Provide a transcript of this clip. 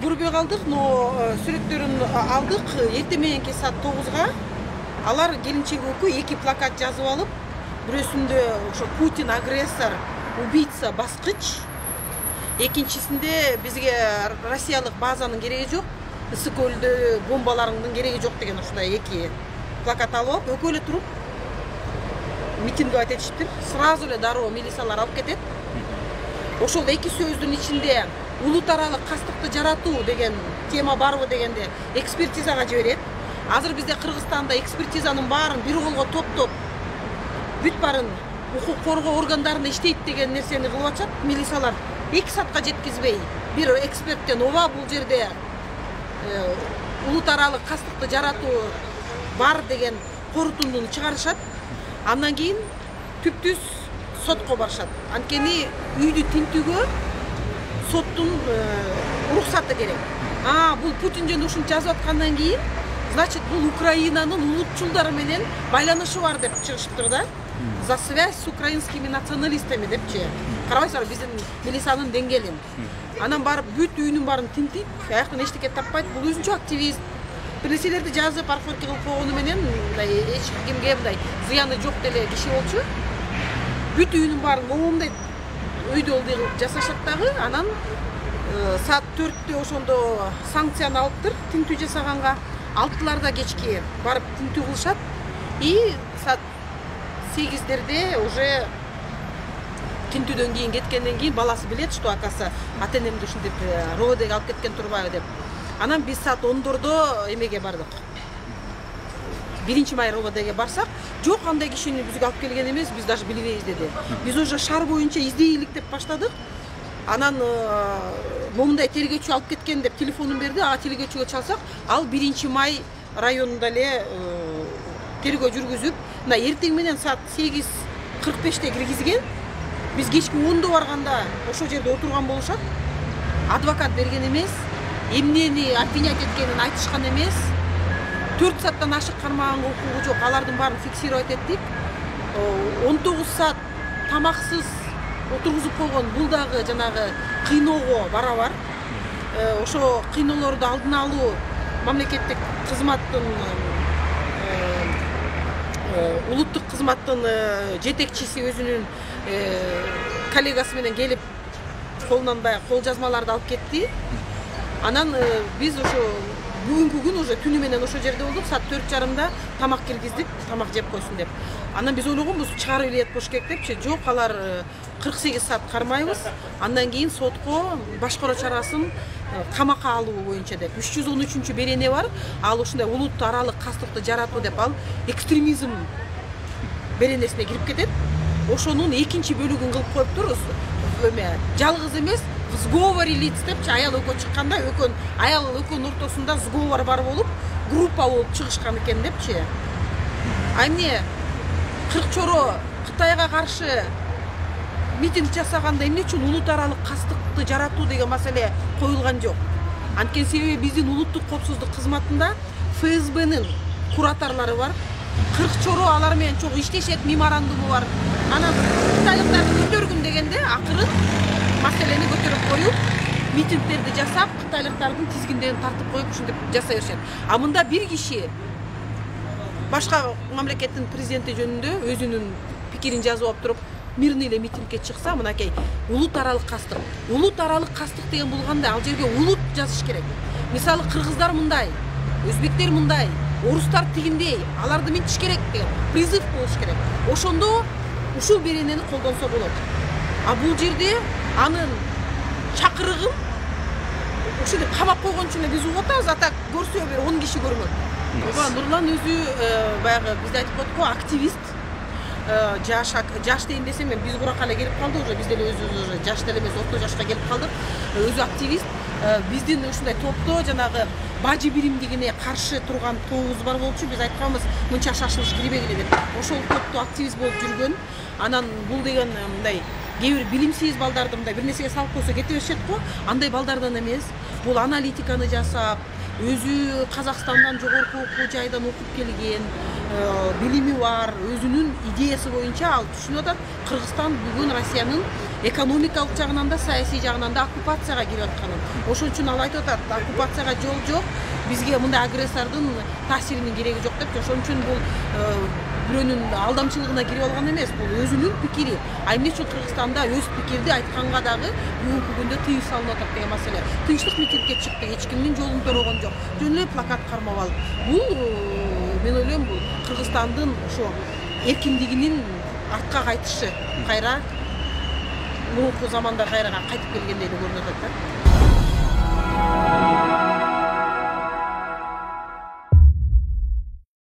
көрбөй калдык, но сүрөттөрүн алдык. Эртең мененки саат 9-га алар келинчек экөө 2 плакат жазып алып, бирөөсүндө ошо Путин агрессор, убийца, баскыч, экинчисинде бизге Россиялык базанын кереги жок, ысык көлдө бомбаларыңдын кереги жок деген ушундай 2 плакат алып, экөө эле туруп митингге этишиптир. Сразу эле дароо милициялар алып кетет. Ошол 2 сөздүн ичинде улут аралык кастыкты жаратуу деген тема барбы дегенде экспертизага жиберет. Азыр бизде Кыргызстанда экспертизанын баарын бир колго топтоп бүт барын укук коргоо органдарында иштейт деген нерсени кылып атышат. Милициялар 2 саатка жеткизбей бир эксперттен ооба бул жерде улут аралык кастыкты жаратуу бар деген корутундуну чыгарышат. Андан кийин түптүз сотко барышат. Анткени үйдү тинтүүгө соттун уруксаты керек. Бул Путин жөнүндө ушунча жазып аткандан кийин, значит, бул Украинанын улутчулдары менен байланышы бар деп чыгышыптыр да. За связь с украинскими националистами депчи. Карабайсызбы биздин милициянын деңгээлин. Анан барып бүт үйүнүн баарын тинтейт, аяктан эчтеке таппайт. Бул өзүнчө активист. Бир нерселерди жазып, архивке кылып койгону менен эч кимге мындай зыяны жок деле киши болчу. Бүт үйүнүн баарын моомдой өйдөлдү кылып жасашат дагы. Анан саат 4-тө ошондо санкцияны алыптыр тинтүү жасаганга. 6-ларда кечки барып тинтүү кылышат. И саат 8-дерде уже тинтүүдөн кийин кеткенден кийин баласы билет, что акасы ата-энемди ушинтип РОВДге алып кеткен турбайбы деп. Анан биз саат 10-дордо эмеге бардык. 1-май РОВДге барсак, жок андай кишини бизге алып келген эмес, биз даже билбейбиз деди. Биз уже шаар боюнча издейlik деп баштадык. Анан момундай тергөөчү алып кеткен деп телефонун берди. Тергөөчүгө чалсак, ал 1-май районунда эле тергөө жүргүзүп, мына эртең менен саат 8:45-те киргизген. Биз кечки 10-до барганда ошол жерде отурган болушат. Адвокат берген эмес, эмнени обвинять эткенин айтышкан эмес. 4 сааттан ашык кармаганга укугу жок. Алардын баарын фиксировать эттик. 19 саат тамаксыз отургузуп койгон бул дагы жанагы кыйноого барабар. Ошо кыйноолорду алдын алуу мамлекеттик кызматтын улуттук кызматтын жетекчиси өзүнүн коллегасы менен келип колунан баягы кол жазмаларды алып кетти. Анан биз ошо бүгүнкү күн уже түнү менен ошо жерде болдук. Саат 4:30-да тамак киргиздик, тамак жеп койсун деп. Анан биз ойлогонбуз, чыгарып элет болуш керек депчи. Жок, алар 48 саат кармайбыз. Андан кийин сотко башкаруу чарасын камакка алуу боюнча деп 313 берене бар. Ал ушундай улут аралык кастыкты жаратуу деп ал экстремизм беренесине кирип кетет. Ошонун экинчи бөлүгүн кылып коюптур. Жалгыз эмес, в сговоре лиц депчи, аял экөө чыкканда, аял экөөнүн ортосунда сговор бар болуп, группа болуп чыгышкан экен депчи. Эмне Кыркчоро Кытайга каршы митинг жасаганда эмне үчүн улут аралык кастыкты жаратуу деген маселе коюлган жок. Анткени себеби биздин улуттук коопсуздук кызматында ФСБнын кураторлору бар. Кыркчоро алар менен чоң иштешет, меморандуму бар. Анан кытайлыктарды көтөргүн дегенде акырын маселени көтөрүп коюп, митингдерди жасап, кытайлыктардын тизгиндерин тартып коюп ушинтип жасай беришет. А мында бир киши башка мамлекеттин президенти жөнүндө өзүнүн пикирин жазып алып туруп, мирный эле митингге чыкса, мынакей улут аралык кастык. Улут аралык кастык деген болгондо ал жерге улут жазыш керек. Мисалы кыргыздар мындай, өзбектер мындай, орустар тигиндей, аларды минтиш керек деген призыв болуш керек. Ошондо ушул беренени колдонсо болот. А бул жерде анын чакырыгын ушуну камап койгон үчүн биз угуп атабыз, а так көрсө бир 10 киши көрмөк. Нурлан өзү баягы бизде айтып коет го, активист. Жаш дейин десем, биз куракка эле келип калды, уже биз деле өзүбүз жаш деле эмес, орто жашка келип калдык. Өзү активист. Биздин ушундай топто жанагы бажы биримдигине каршы турган тобубуз бар болчу. Биз айтканбыз, мынча шашылыш кирбегиле деп. Ошол топто активист болуп жүргөн. Анан бул деген мындай кээ бир билимсиз балдарды мындай бир нерсеге салып койсо кете беришет го. Андай балдардан эмес. Бул аналитиканы жасап, өзү Казакстандан жогорку окуу жайдан окуп келген, билими бар, өзүнүн идеясы боюнча ал түшүнүп атат. Кыргызстан бүгүн Россиянын экономикалык жагынан да, саясий жагынан да оккупацияга кирип атканын. Ошон үчүн ал айтып атат, оккупацияга жол жок, бизге мындай агрессордун таасиринин кереги жок деп. Ошон үчүн бул бирөөнүн алдамчылыгына кирип алган эмес, бул өзүнүн пикири. А эмне үчүн Кыргызстанда өз пикирди айтканга дагы бүгүнкү күндө тыюу салынып атат деген маселе. Тынчтык митингге чыкты, эч кимдин жолун торогон жок. Жөн эле плакат кармап алып. Бул мен ойлойм, бул Кыргызстандын ошо эркиндигинин артка кайтышы, кайра мурунку заманда кайра кайтып келгендей көрүнүп атат да.